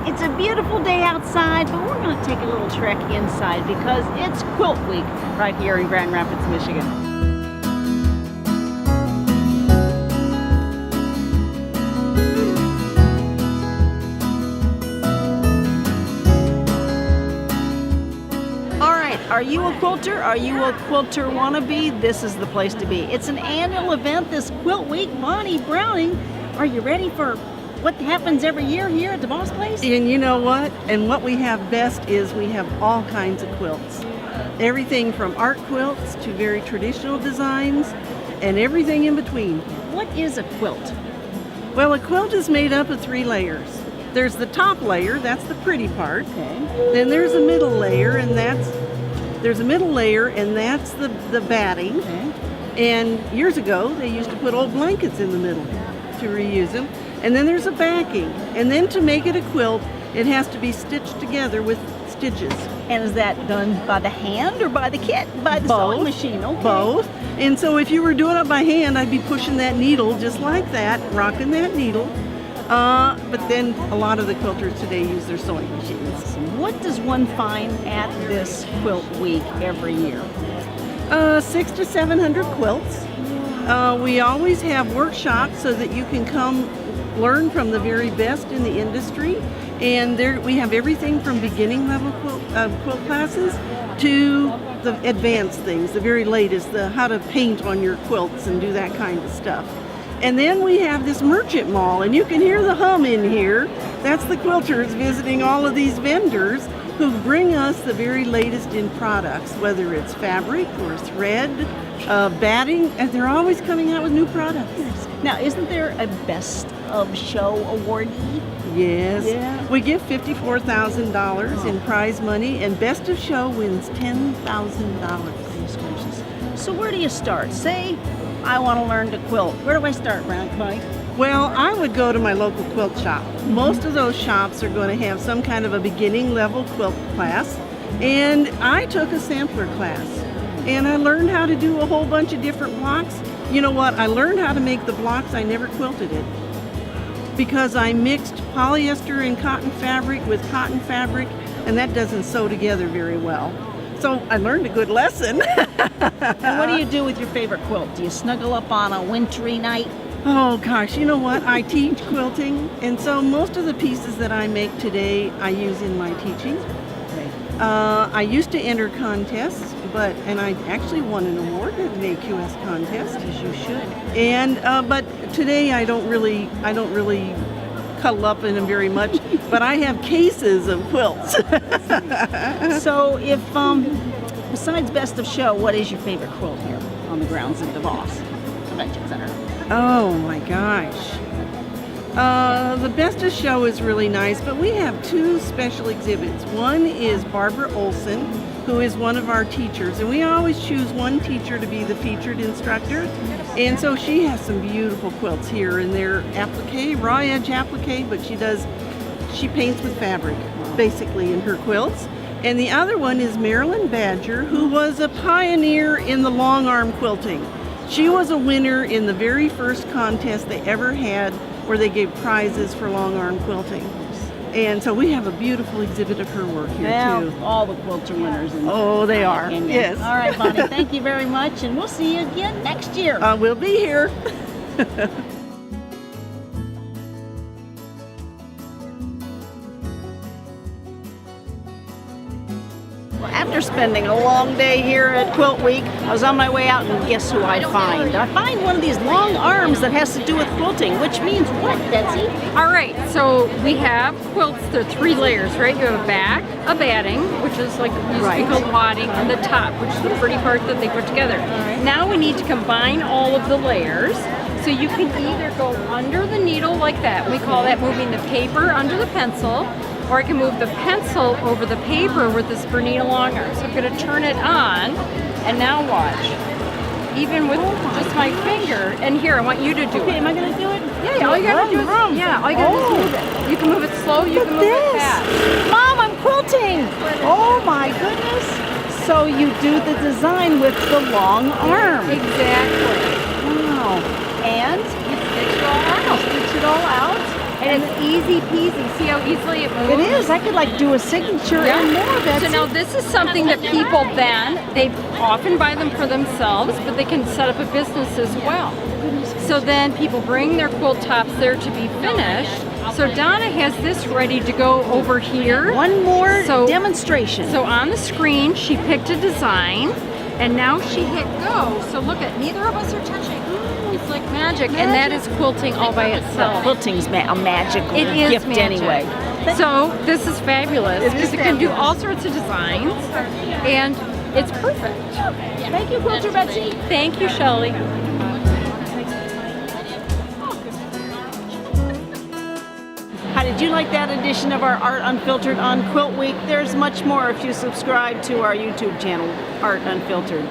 It's a beautiful day outside, but we're going to take a little trek inside because it's Quilt Week right here in Grand Rapids, Michigan. Are you a quilter? Are you a quilter wannabe? This is the place to be. It's an annual event, this Quilt Week. Bonnie Browning, are you ready for what happens every year here at DeVos Place? And you know what? And what we have best is we have all kinds of quilts. Everything from art quilts to very traditional designs and everything in between. What is a quilt? Well, a quilt is made up of 3 layers. There's the top layer, that's the pretty part. Okay. Then there's a middle layer, and that's the batting. Okay. And years ago, they used to put old blankets in the middle to reuse them. And then there's a backing. And then to make it a quilt, it has to be stitched together with stitches. And is that done by the hand or by the kit? By the sewing machine? Okay. Both. And so if you were doing it by hand, I'd be pushing that needle just like that, rocking that needle. But then a lot of the quilters today use their sewing machines. What does one find at this Quilt Week every year? 600 to 700 quilts. We always have workshops so that you can come learn from the very best in the industry. And there we have everything from beginning level quilt classes to the advanced things, the very latest, the how to paint on your quilts and do that kind of stuff. And then we have this merchant mall, and you can hear the hum in here. That's the quilters visiting all of these vendors who bring us the very latest in products, whether it's fabric or thread, batting, and they're always coming out with new products. Now, isn't there a Best of Show awardee? Yes. Yeah. We give $54,000 in prize money, and Best of Show wins $10,000. Goodness gracious. So where do you start? Say, I want to learn to quilt. Where do I start, Bonnie? Well, I would go to my local quilt shop. Most of those shops are going to have some kind of a beginning level quilt class. And I took a sampler class. And I learned how to do a whole bunch of different blocks. You know what? I learned how to make the blocks. I never quilted it. Because I mixed polyester and cotton fabric with cotton fabric. And that doesn't sew together very well. So I learned a good lesson. And what do you do with your favorite quilt? Do you snuggle up on a wintry night? Oh gosh, you know what? I teach quilting, and so most of the pieces that I make today I use in my teaching. I used to enter contests, and I actually won an award at an AQS contest. As you should. And but today I don't really cuddle up in them very much. But I have cases of quilts. So if besides Best of Show, what is your favorite quilt here on the grounds of DeVos Convention Center? Oh my gosh. The Best of Show is really nice, but we have 2 special exhibits. One is Barbara Olson, who is one of our teachers, and we always choose one teacher to be the featured instructor. And so she has some beautiful quilts here, and they're applique, raw edge applique, but she paints with fabric, basically, in her quilts. And the other one is Marilyn Badger, who was a pioneer in the long arm quilting. She was a winner in the very first contest they ever had where they gave prizes for long arm quilting. And so we have a beautiful exhibit of her work here too. All the quilter winners. Oh, they are. Yes. All right, Bonnie, thank you very much, and we'll see you again next year. We'll be here. After spending a long day here at Quilt Week, I was on my way out, and guess who I find? I find one of these long arms that has to do with quilting, which means what, Betsy? All right, so we have quilts. There are 3 layers, right? You have a back, a batting, which is like used to be called wadding, and the top, which is the pretty part that they put together. Now we need to combine all of the layers. So you can either go under the needle like that. We call that moving the paper under the pencil. Or I can move the pencil over the paper with this Bernina long arm. So I'm going to turn it on, and now watch. Even with just my finger, and here, I want you to do it. Okay, am I going to do it? Yeah, all you got to do is, all you got to do is move it. You can move it slow, you can move it fast. Mom, I'm quilting! Oh my goodness! So you do the design with the long arm. Exactly. Wow. And you stitch it all out. Stitch it all out. And it's easy peasy. See how easily it moves? It is. I could like do a signature Yeah. and more. That's So now this is something that people then, they often buy them for themselves, but they can set up a business as well. So then people bring their quilt tops there to be finished. So Donna has this ready to go over here. one more So- demonstration. So on the screen, she picked a design, and now she hit go. So look at, neither of us are touching. It's like magic, and that is quilting all by itself. Quilting's a magical It is gift magic. anyway. So this is fabulous It is because it can do fabulous. all sorts of designs, and it's perfect. Thank you, Quilter Betsy. Thank you, Shelley. How did you like that edition of our Art Unfiltered on Quilt Week? There's much more if you subscribe to our YouTube channel, Art Unfiltered.